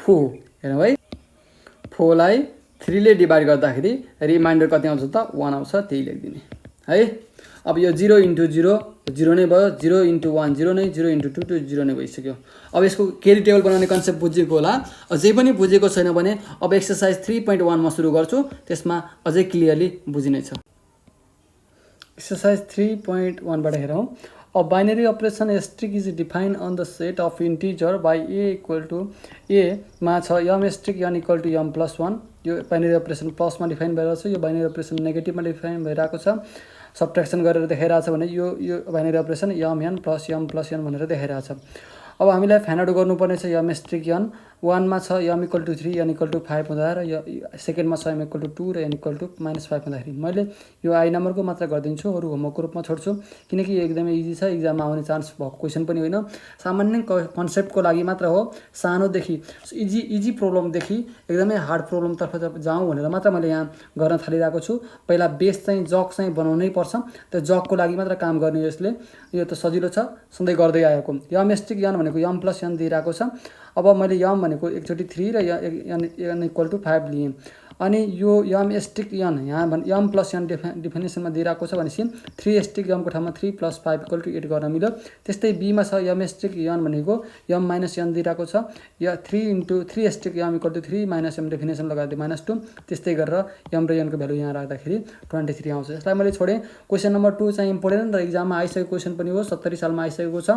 4 हेर्नु है 4 लाई 3 ले डिभाइड गर्दाखेरि रिमाइन्डर कति आउँछ त 1 आउँछ त्यही लेखिदिने है अब यो 0 इन्टु 0 0 नै भयो 0 इन्टु 1 0 नै 0 इन्टु 2 2 0 नै भइसक्यो अब यसको केरी टेबल बनाउने कन्सेप्ट बुझेको होला अझै पनि बुझेको छैन भने अब एक्सरसाइज 3.1 मा सुरु गर्छु त्यसमा अझै क्लियरली बुझिनेछ एक्सरसाइज 3.1 बाट हेरौँ A binary operation asterisk is defined on the set of integer by a equal to a मा छ m asterisk n equal to m plus 1 यो बाइनरी अपरेसन प्लसमा डिफाइन भइरहेको छ यो बाइनरी अपरेसन नेगेटिभमा डिफाइन भइरहेको छ सबट्र्याक्सन गरेर देखाइरहेको छ भने यो binary operation m n plus m plus n भनेर देखाइरहेको छ अब हामीलाई फाइन्ड आउट गर्नुपर्ने छ m asterisk n 1मा छ m equal to 3 n equal to 5 हुँदा र यो सेकेन्डमा छ m इक्वल टु 2 र n इक्वल टु -5 हुँदाखेरि मैले यो आई नम्बरको मात्र गरिदिन्छु, अरू होमवर्कको रूपमा छोड्छु किनकि यो एकदमै इजी छ, इक्जाममा आउने चान्स भएको क्वेसन पनि होइन, सामान्य कन्सेप्टको लागि मात्र हो। सानोदेखि इजी प्रब्लमदेखि एकदमै हार्ड प्रब्लमतर्फ जाउँ भनेर मात्र मैले यहाँ गर्न थालिरहेको छु। पहिला बेस चाहिँ जग चाहिँ बनाउनै पर्छ, त्यो जगको लागि मात्र काम गर्ने यसले, यो त सजिलो छ सधैँ गर्दै आएको। यम एस्टिक यन भनेको यम प्लस यन दिइरहेको छ। अब मैले यम भनेको एकचोटि 3 र n इक्वल टु 5 लिएँ, अनि यो यम एस्टिक यन यहाँ यम प्लस यन डिफिनेसनमा दिइरहेको छ भनेपछि 3 एस्टिक यमको ठाउँमा 3 + 5 इक्वल टु 8 गर्न मिल्यो। त्यस्तै बीमा छ यम एस्टिक यन भनेको यम माइनस यन दिइरहेको छ, या 3 एस्टिक यम इक्वल टु 3 - m डेफिनेसन लगाइदिए -2। त्यस्तै गरेर यम र यनको भ्यालु यहाँ राख्दाखेरि 23 आउँछ। यसलाई मैले छोडेँ। क्वेसन नम्बर 2 चाहिँ इम्पोर्टेन्ट र इक्जाममा आइसकेको क्वेसन पनि हो, 70 सालमा आइसकेको छ।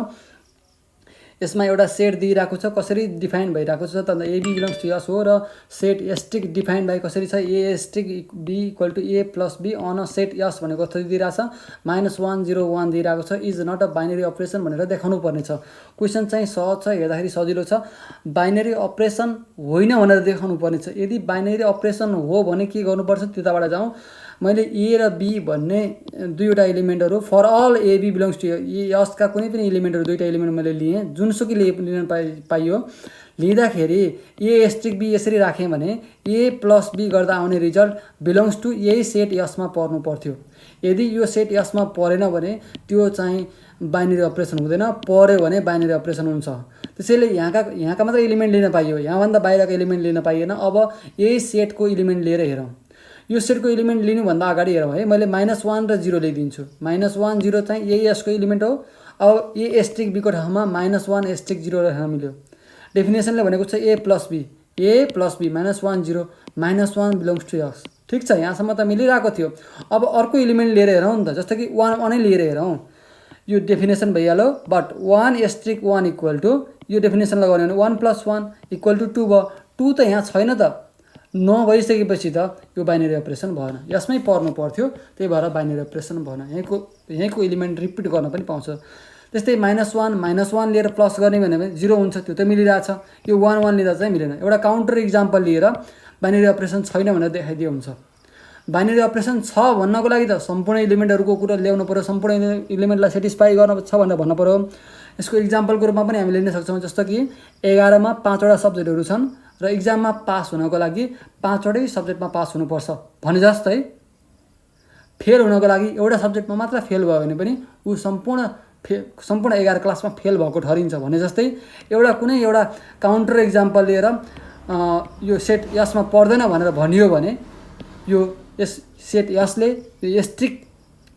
यसमा एउटा सेट दिइरहेको छ, कसरी डिफाइन भइरहेको छ त एबी बिलोङ्स टु यस हो, र सेट एस्टिक डिफाइन बाई कसरी छ a asterisk b equal to a plus b on a set S भनेको कस्तो दिइरहेको छ -1 0 1 दिइरहेको छ, is not a binary operation भनेर देखाउनु पर्ने छ। क्वेसन चाहिँ सहज छ, हेर्दाखेरि सजिलो छ, बाइनरी अपरेसन होइन भनेर देखाउनु पर्ने छ। यदि बाइनरी अपरेसन हो भने के गर्नुपर्छ त्यताबाट जाउँ। मैले ए र बी भन्ने दुईवटा एलिमेन्टहरू for all a b belongs to यसका कुनै पनि एलिमेन्टहरू दुईवटा एलिमेन्ट मैले लिएँ, जुनसुकै लिन पाइयो। लिँदाखेरि ए एस्टिक बी यसरी राखेँ भने ए प्लस बी गर्दा आउने रिजल्ट बिलोङ्स टु यही सेट यसमा पर्नु पर्थ्यो। यदि यो सेट यसमा परेन भने त्यो चाहिँ बाइनरी अपरेसन हुँदैन, पऱ्यो भने बाइनरी अपरेसन हुन्छ। त्यसैले यहाँका मात्र एलिमेन्ट लिन पाइयो, यहाँभन्दा बाहिरको एलिमेन्ट लिन पाइएन। अब यही सेटको एलिमेन्ट लिएर हेरौँ। यो सेटको एलिमेन्ट लिनुभन्दा अगाडि हेरौँ है, मैले -1 र 0 लेखिदिन्छु। -1 0 चाहिँ यही यसको एलिमेन्ट हो। अब ए एस्टिक बीको ठाउँमा -1 एस्टिक 0 राख्न मिल्यो। डेफिनेसनले भनेको छ ए प्लस बी -1 0 -1 बिलोङ्स टु यस। ठिक छ, यहाँसम्म त मिलिरहेको थियो। अब अर्को एलिमेन्ट लिएर हेरौँ नि त, जस्तो कि 1 1 लिएर हेरौँ। यो डेफिनेसन भइहाल्यो, बट 1 एस्टिक 1 इक्वल टु यो डेफिनेसन लगाउने भने 1 + 1 इक्वल टु 2 भयो। 2 त यहाँ छैन त, नभइसकेपछि त यो बाइनरी अपरेसन भएन, यसमै पर्नु पर्थ्यो, त्यही भएर बाइनरी अपरेसन भएन। यहीँको एलिमेन्ट रिपिट गर्न पनि पाउँछ। त्यस्तै -1 लिएर प्लस गर्ने भने 0 हुन्छ, त्यो त मिलिरहेछ। यो 1 1 लिँदा चाहिँ मिलेन। एउटा काउन्टर इक्जाम्पल लिएर बाइनरी अपरेसन छैन भनेर देखाइदिए हुन्छ। बाइनरी अपरेसन छ भन्नको लागि त सम्पूर्ण एलिमेन्टहरूको कुरा ल्याउनु पऱ्यो, सम्पूर्ण एलिमेन्टलाई सेटिस्फाई गर्न छ भनेर भन्नु पऱ्यो। यसको इक्जाम्पलको रूपमा पनि हामीले लिन सक्छौँ, जस्तो कि 11मा 5वटा सब्जेक्टहरू छन् र इक्जाममा पास हुनको लागि 5वटै सब्जेक्टमा पास हुनुपर्छ भने जस्तै फेल हुनको लागि एउटा सब्जेक्टमा मात्र फेल भयो भने पनि ऊ सम्पूर्ण 11 क्लासमा फेल भएको ठहरिन्छ भने जस्तै कुनै एउटा काउन्टर इक्जाम्पल लिएर यो सेट यसमा पर्दैन भनेर भनियो भने यो सेट यसले यो asterisk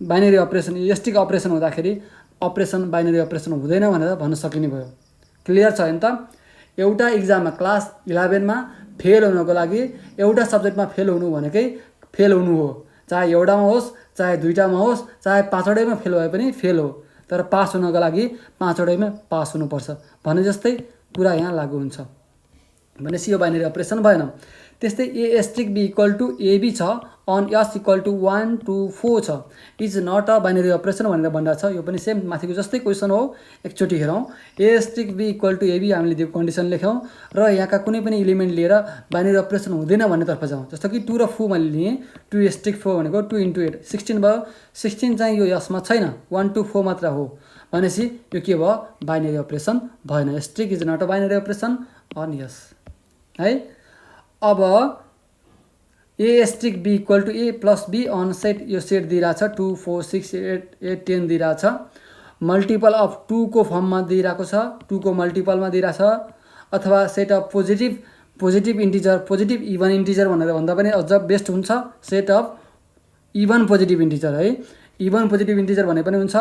binary operation asterisk operation हुँदाखेरि अपरेसन बाइनरी अपरेसन हुँदैन भनेर भन्न सकिने भयो। क्लियर छ नि त? एउटा इक्जाममा क्लास 11मा फेल हुनको लागि एउटा सब्जेक्टमा फेल हुनु भनेकै फेल हुनु हो, चाहे एउटामा होस् चाहे दुईटामा होस् चाहे 5वटैमा फेल भए पनि फेल हो, तर पास हुनको लागि 5वटैमा पास हुनुपर्छ भने जस्तै कुरा यहाँ लागू हुन्छ। भनेपछि यो बाइनरी अपरेसन भएन। त्यस्तै a asterisk b equal to a b छ अन यस इक्वल टु 1 2 4 छ, is not a binary operation भनेर भनिरहेको छ। यो पनि सेम माथिको जस्तै क्वेसन हो, एकचोटि हेरौँ। A asterisk b equal to a b हामीले त्यो कन्डिसन लेख्यौँ र यहाँका कुनै पनि एलिमेन्ट लिएर बाइनरी अपरेसन हुँदैन भन्नेतर्फ जाउँ। जस्तो कि 2 र 4 मैले लिएँ, 2 एस्टिक 4 भनेको 2 × 8 16 भयो। 16 चाहिँ यो यसमा छैन, 1 2 4 मात्र हो भनेपछि यो के भयो, बाइनरी अपरेसन भएन। Asterisk is not a binary operation on S है। अब a asterisk b equal to a plus b on set, यो सेट दिइरहेछ 2 4 6 8 10 दिइरहेछ। मल्टिपल अफ 2 को फर्ममा दिइरहेको छ, 2 को मल्टिपलमा दिइरहेछ, अथवा set of positive integer positive even integer भनेर भन्दा पनि अझ बेस्ट हुन्छ। Set of even positive integer है, इभन पोजिटिभ इन्टिजर भने पनि हुन्छ।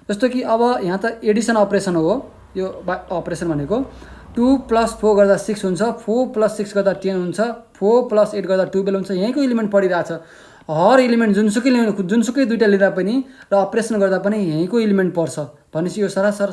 जस्तो कि अब यहाँ त एडिसन अपरेसन हो, यो अपरेसन भनेको 2 + 4 गर्दा 6 हुन्छ, 4 + 6 गर्दा 10 हुन्छ, 4 + 8 गर्दा 12 हुन्छ। यहीँको एलिमेन्ट पढिरहेछ, हर एलिमेन्ट जुनसुकै दुईवटा लिँदा पनि र अपरेसन गर्दा पनि यहीँको एलिमेन्ट पर्छ भनेपछि यो सरासर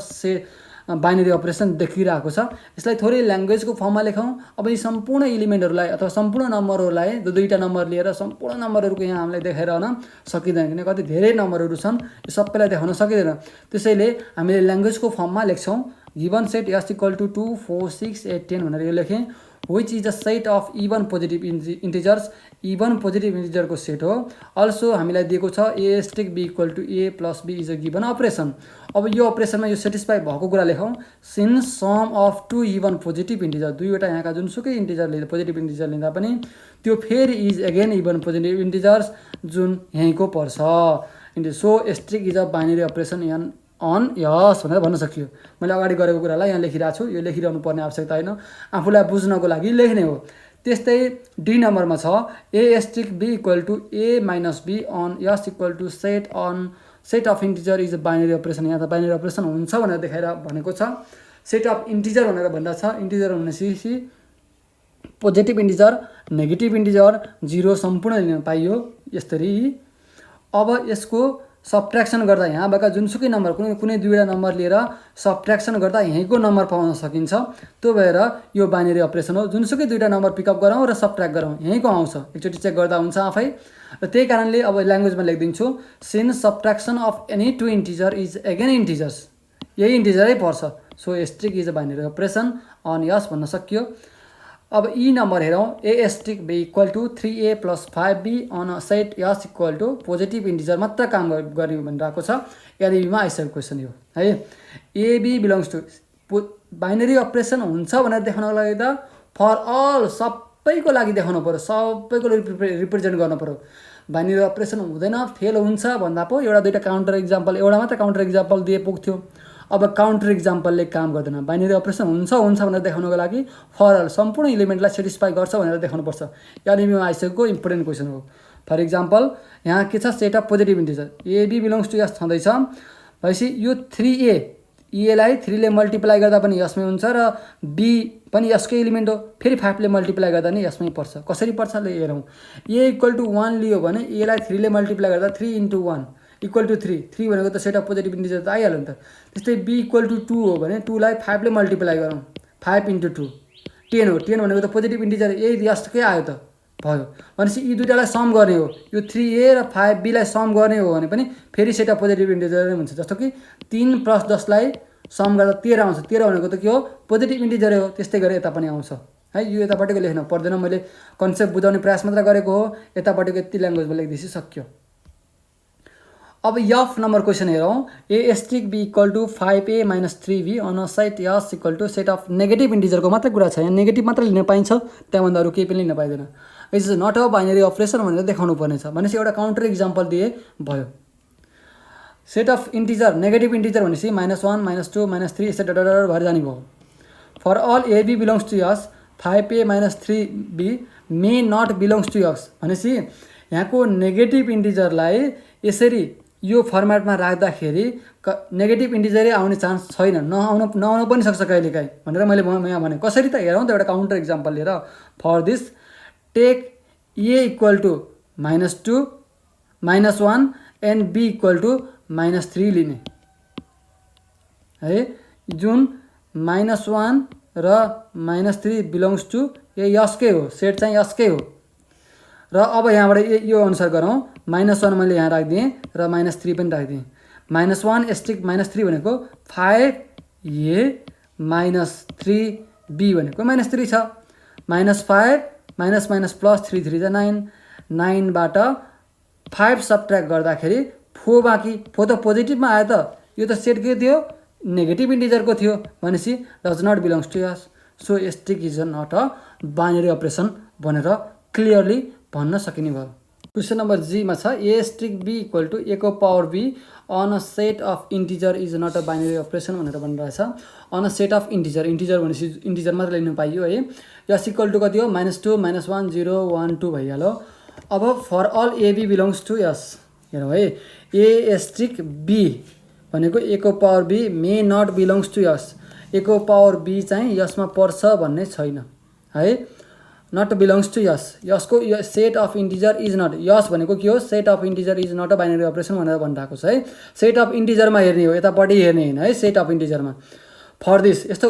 बाइनरी अपरेसन देखिरहेको छ। यसलाई थोरै ल्याङ्ग्वेजको फर्ममा लेखौँ। अब यी सम्पूर्ण एलिमेन्टहरूलाई अथवा सम्पूर्ण नम्बरहरूलाई दुईवटा नम्बर लिएर सम्पूर्ण नम्बरहरूको यहाँ हामीलाई देखाइरहन सकिँदैन, किन कति धेरै नम्बरहरू छन्, यो सबैलाई देखाउन सकिँदैन। त्यसैले हामीले ल्याङ्ग्वेजको फर्ममा लेख्छौँ given set S equal to 2 4 6 8 10 भनेर यो लेखेँ which is the set of even positive integers even positive इन्टिजरको सेट हो अल्सो हामीलाई दिएको छ a asterisk b equal to a plus b is a given operation अब यो अपरेसनमा यो सेटिस्फाई भएको कुरा लेखौँ since sum of two even positive integer दुईवटा यहाँका जुनसुकै इन्टिजर लिँदा पोजिटिभ इन्टिजर लिँदा पनि त्यो फेरि is again even positive integers जुन यहीँको पर्छ so asterisk is a binary operation an on S भनेर भन्न सकियो मैले अगाडि गरेको कुरालाई यहाँ लेखिरहेको छु यो लेखिरहनु पर्ने आवश्यकता होइन आफूलाई बुझ्नको लागि लेख्ने हो त्यस्तै डी नम्बरमा छ a asterisk b equal to a minus b on S equal to set of integer is a binary operation यहाँ त बाइनरी अपरेसन हुन्छ भनेर देखाएर भनेको छ सेट अफ इन्टिजर भनेर भन्दा छ इन्टिजर भनेपछि positive integer negative integer zero सम्पूर्ण लिन पाइयो यसरी अब यसको सबट्र्याक्सन गर्दा यहाँ भएका जुनसुकै नम्बर कुनै दुईवटा नम्बर लिएर सबट्र्याक्सन गर्दा यहीँको नम्बर पाउन सकिन्छ त्यो भएर यो बाइनरी अपरेसन हो जुनसुकै दुईवटा नम्बर पिकअप गरौँ र सबट्र्याक्ट गरौँ यहीँको आउँछ एकचोटि चेक गर्दा हुन्छ आफै र त्यही कारणले अब ल्याङ्ग्वेजमा लेखिदिन्छु since subtraction of any two integer is again integers यही इन्टिजरै पर्छ so asterisk is a binary operation on S भन्न सकियो अब ई नम्बर हेरौँ a asterisk b equal to 3a plus 5b on set S equal to positive integer मात्र काम गर्ने भनिरहेको छ एलइबीमा आइसकेको क्वेसन यो है a b belongs to binary operation हुन्छ भनेर देखाउनको लागि त फर अल सबैको लागि देखाउनु पऱ्यो सबैको रिप्रेजेन्ट गर्नु पऱ्यो बाइनरी अपरेसन हुँदैन फेल हुन्छ भन्दा पो एउटा दुईवटा काउन्टर मात्र काउन्टर इक्जाम्पल दिए पुग्थ्यो अब काउन्टर इक्जाम्पलले काम गर्दैन बाइनरी अपरेसन हुन्छ भनेर देखाउनको लागि फर अल सम्पूर्ण इलिमेन्टलाई सेटिस्फाई गर्छ भनेर देखाउनुपर्छ एलइबीमा आइसकेको इम्पोर्टेन्ट क्वेसन हो फर इक्जाम्पल यहाँ के छ set of positive integer a b belongs to S छँदैछ भनेपछि यो 3a एलाई 3ले मल्टिप्लाई गर्दा पनि यसमै हुन्छ र बी पनि यसकै इलिमेन्ट हो फेरि 5ले मल्टिप्लाई गर्दा नि यसमै पर्छ कसरी पर्छ ल हेरौँ ए इक्वल टु 1 लियो भने एलाई 3ले मल्टिप्लाई गर्दा 3 × 1 इक्वल टु 3 भनेको त सेट अफ पोजिटिभ इन्टिजर त आइहाल्यो नि त त्यस्तै बी इक्वल टु 2 हो भने 2लाई 5ले मल्टिप्लाई गरौँ 5 × 2 10 हो 10 भनेको त पोजिटिभ इन्टिजर यही यसकै आयो त भयो भनेपछि यी दुईटालाई सम गर्ने हो यो 3a र 5bलाई सम गर्ने हो भने पनि फेरि सेट अफ पोजिटिभ इन्टिजर नै हुन्छ जस्तो कि 3 + 10लाई सम गर्दा 13 आउँछ 13 भनेको त के हो पोजिटिभ इन्टिजरै हो त्यस्तै गरी यता पनि आउँछ है यो यतापट्टिको लेख्न पर्दैन मैले कन्सेप्ट बुझाउने प्रयास मात्र गरेको हो यतापट्टिको यति ल्याङ्ग्वेजमा लेख्दैछु सक्यो अब यफ नम्बर क्वेसन हेरौँ a asterisk b equal to 5a - 3b on set S equal to set of negative इन्टिजरको मात्रै कुरा छ यहाँ नेगेटिभ मात्र लिन पाइन्छ त्यहाँभन्दा अरू केही पनि लिन पाइँदैन is not a binary operation भनेर देखाउनु पर्नेछ भनेपछि एउटा काउन्टर इक्जाम्पल दिए भयो set of integer negative integer भनेपछि -1 -2 -3 etc भएर जाने भयो for all a b belongs to S 5a - 3b may not belongs to S भनेपछि यहाँको नेगेटिभ इन्टिजरलाई यसरी यो फर्मेटमा राख्दाखेरि नेगेटिभ इन्टिजरै आउने चान्स छैन नआउन पनि सक्छ कहिलेकाहीँ भनेर मैले यहाँ भने कसरी त हेरौँ त एउटा काउन्टर इक्जाम्पल लिएर for this take a equal to -2 -1 and b equal to -3 लिने है जुन -1 र -3 बिलोङ्स टु यसकै हो सेट चाहिँ यसकै हो र अब यहाँबाट यो अनुसार गरौँ -1 मैले यहाँ राखिदिएँ र -3 पनि राखिदिएँ -1 स्ट्रिक -3 भनेको 5a - 3b भनेको -3 छ -5 - प्लस 3 3 9 9बाट 5 सबट्र्याक्ट गर्दाखेरि 4 बाँकी 4 त पोजिटिभमा आयो त यो त सेट के थियो नेगेटिभ इन्टिजरको थियो भनेपछि does not belongs to S so asterisk is not a binary operation भनेर क्लियरली भन्न सकिने भयो क्वेसन नम्बर जीमा छ a asterisk b equal to a को power b on a set of integer is not a binary operation भनेर भनिरहेछ on a set of integer भनेपछि इन्टिजर मात्र लिनु पाइयो है यस इक्वल टु कति हो -2 -1 0 1 2 भइहाल्यो अब for all a b belongs to S हेरौँ है ए स्ट्रिक बी भनेको a को power b may not belongs to S a को पावर b चाहिँ यसमा पर्छ भन्ने छैन है नट बिलोङ्स टु यस यसको set of integer is not S भनेको के हो set of integer is not a binary operation भनेर भनिरहेको छ है सेट अफ इन्टिजरमा हेर्ने हो यतापट्टि हेर्ने होइन है सेट अफ इन्टिजरमा फर दिस यस्तो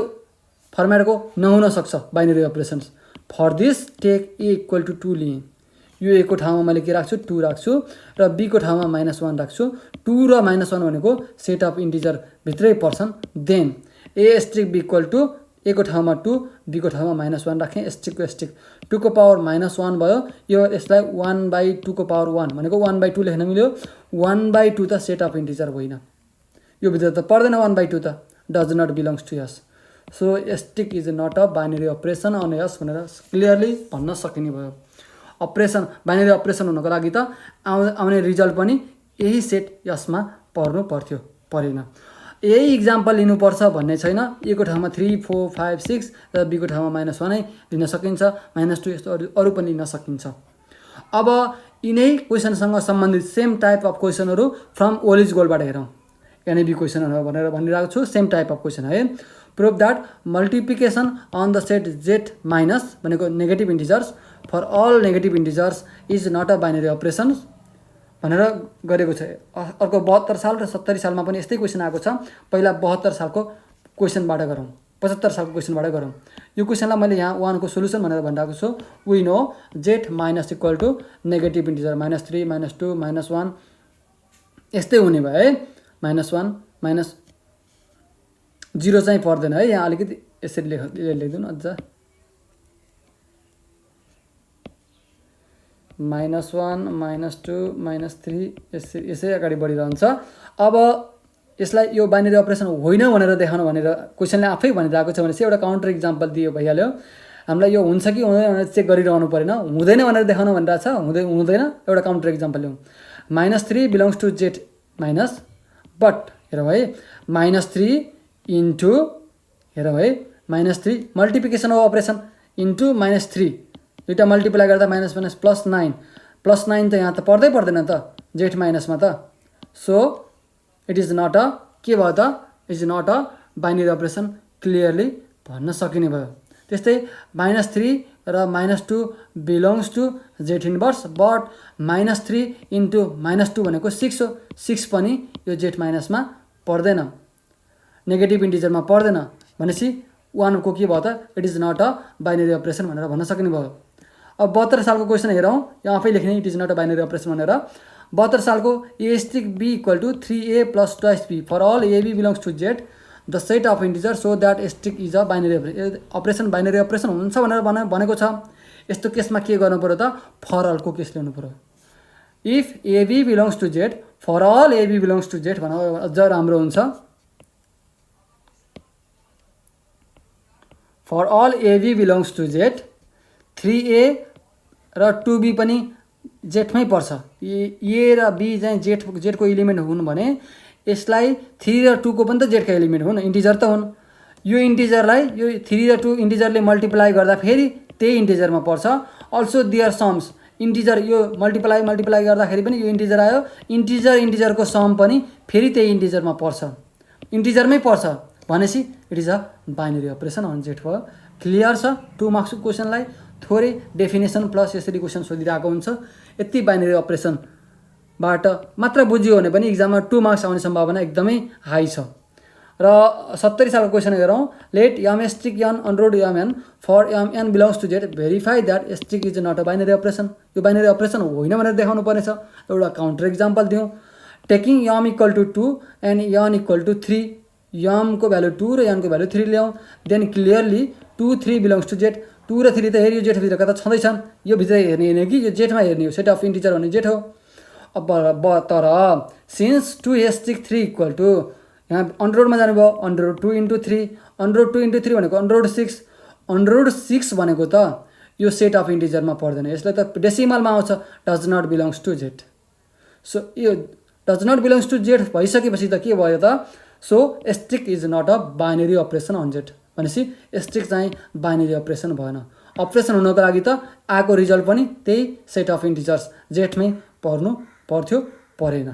फर्मेटको नहुन सक्छ binary operations for this take a equal to 2 लिएँ यो a को ठाउँमा मैले के राख्छु 2 राख्छु र b को ठाउँमा -1 राख्छु 2 र -1 भनेको सेट अफ इन्टिजर भित्रै पर्छन् then a asterisk b equal to a को ठाउँमा 2 b को ठाउँमा -1 राखेँ स्ट्रिकको स्ट्रिक 2 को पावर -1 भयो यो यसलाई 1/2 को पावर 1 भनेको 1/2 लेख्न मिल्यो 1/2 त सेट अफ इन्टिजर होइन यो भित्र त पर्दैन 1/2 त does not belongs to S so asterisk is not a binary operation on S भनेर क्लियरली भन्न सकिने भयो अपरेसन बाइनरी अपरेसन हुनको लागि त आउने रिजल्ट पनि यही सेट यसमा पर्नु पर्थ्यो परेन यही इक्जाम्पल लिनुपर्छ भन्ने छैन a को ठाउँमा 3 4 5 6 र b को ठाउँमा -1 नै लिन सकिन्छ -2 यस्तो अरू पनि लिन सकिन्छ अब यिनै क्वेसनसँग सम्बन्धित सेम टाइप अफ क्वेसनहरू फ्रम ओलिज गोलबाट हेरौँ एनएबी क्वेसनहरू भनेर भनिरहेको छु सेम टाइप अफ क्वेसन है prove that multiplication on the set Z minus भनेको negative integers for all negative integers is not a binary operation भनेर गरेको छ अर्को 72 साल र 70 सालमा पनि यस्तै क्वेसन आएको छ पहिला 72 सालको क्वेसनबाट गरौँ 75 सालको क्वेसनबाट गरौँ यो क्वेसनलाई मैले यहाँ 1 को सोल्युसन भनेर भनिरहेको छु we know Z minus equal to negative integer -3 -2 -1 यस्तै हुने भयो है -1 -0 चाहिँ पर्दैन है यहाँ अलिकति यसरी लेखिदिउँ न अझ -1 -2 -3 यसै अगाडि बढिरहन्छ अब यसलाई यो बाइनरी अपरेसन होइन भनेर देखाउनु भनेर क्वेसनले आफै भनिरहेको छ भने चाहिँ एउटा काउन्टर इक्जाम्पल दियो भइहाल्यो हामीलाई यो हुन्छ कि हुँदैन भनेर चेक गरिरहनु परेन हुँदैन भनेर देखाउनु भनिरहेको छ हुँदैन एउटा काउन्टर इक्जाम्पल ल्याउँ -3 belongs to Z minus but हेरौँ है -3 इन्टु हेरौँ है -3 मल्टिप्लिकेसन अफ अपरेसन इन्टु -3 दुईवटा मल्टिप्लाई गर्दा -9 +9 त यहाँ त पर्दैन त जेट माइनसमा त so it is not a के भयो त is not a binary operation clearly भन्न सकिने भयो त्यस्तै -3 र -2 belongs to Z inverse but -3 into -2 भनेको 6 हो 6 पनि यो जेट माइनसमा पर्दैन नेगेटिभ इन्टिजरमा पर्दैन भनेपछि 1 को के भयो त it is not a binary operation भनेर भन्न सकिने भयो अब 72 सालको क्वेसन हेरौँ यहाँ आफै लेख्ने it is not a binary operation भनेर 72 सालको a asterisk b equal to 3a + 2b for all ab belongs to Z the set of integer so that asterisk is a binary operation binary operation हुन्छ भनेर भनेको छ यस्तो केसमा के गर्नु पर्यो त फर अलको केस ल्याउनु पर्यो if ab belongs to Z for all ab belongs to Z भन्दा अझ राम्रो हुन्छ for all ab belongs to Z 3a र 2b पनि जेटमै पर्छ ए र बी चाहिँ जेटको इलिमेन्ट हुन् भने यसलाई 3 र 2 को पनि त जेटका एलिमेन्ट हुन् इन्टिजर त हुन् यो इन्टिजरलाई यो 3 र 2 इन्टिजरले मल्टिप्लाई गर्दा फेरि त्यही इन्टिजरमा पर्छ अल्सो दियर सम्स इन्टिजर यो मल्टिप्लाई गर्दाखेरि पनि यो इन्टिजर आयो इन्टिजरको सम पनि फेरि त्यही इन्टिजरमा पर्छ इन्टिजरमै पर्छ भनेपछि it is a binary operation on Z भयो क्लियर छ 2 मार्क्सको क्वेसनलाई थोरै डेफिनेसन प्लस यसरी क्वेसन सोधिरहेको हुन्छ यति बाइनरी अपरेसनबाट मात्र बुझ्यो भने पनि इक्जाममा 2 मार्क्स आउने सम्भावना एकदमै हाई छ र 70 सालको क्वेसन हेरौँ लेट एम स्ट्रिक एन अनरोड m n for m n belongs to Z verify that asterisk is not a binary operation यो बाइनरी अपरेसन होइन भनेर देखाउनु पर्नेछ एउटा काउन्टर इक्जाम्पल दिउँ taking m equal to 2 and n equal to 3 एमको value 2 र एनको भ्यालु 3 ल्याउँ then clearly 2 3 belongs to Z 2 र 3 त हेऱ्यो जेटभित्रका त छँदैछन् यो भित्र हेर्ने होइन कि यो जेटमा हेर्ने हो सेट अफ इन्टिजर भन्ने जेट हो अब तर सिन्स 2 स्ट्रिक 3 इक्वल टु यहाँ अन्डररोडमा जानुभयो अन्डररोड 2 इन्टु 3 अन्डररोड 2 इन्टु 3 भनेको अन्डररोड 6 भनेको त यो सेट अफ इन्टिजरमा पर्दैन यसलाई त डेसिमलमा आउँछ does not belongs to Z so यो does not belongs to Z भइसकेपछि त के भयो त so asterisk is not a binary operation on Z भनेपछि स्ट्रिक चाहिँ बाइनरी अपरेसन भएन अपरेसन हुनको लागि त आएको रिजल्ट पनि त्यही सेट अफ इन्टिजर्स जेटमै पर्नु पर्थ्यो परेन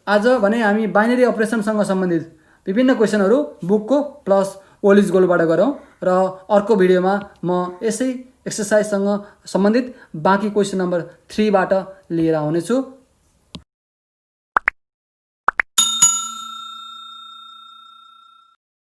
आज भने हामी बाइनरी अपरेसनसँग सम्बन्धित विभिन्न क्वेसनहरू बुकको प्लस ओलिज गोलबाट गरौँ र अर्को भिडियोमा म यसै एक्सर्साइजसँग सम्बन्धित बाँकी क्वेसन नम्बर 3 बाट लिएर आउनेछु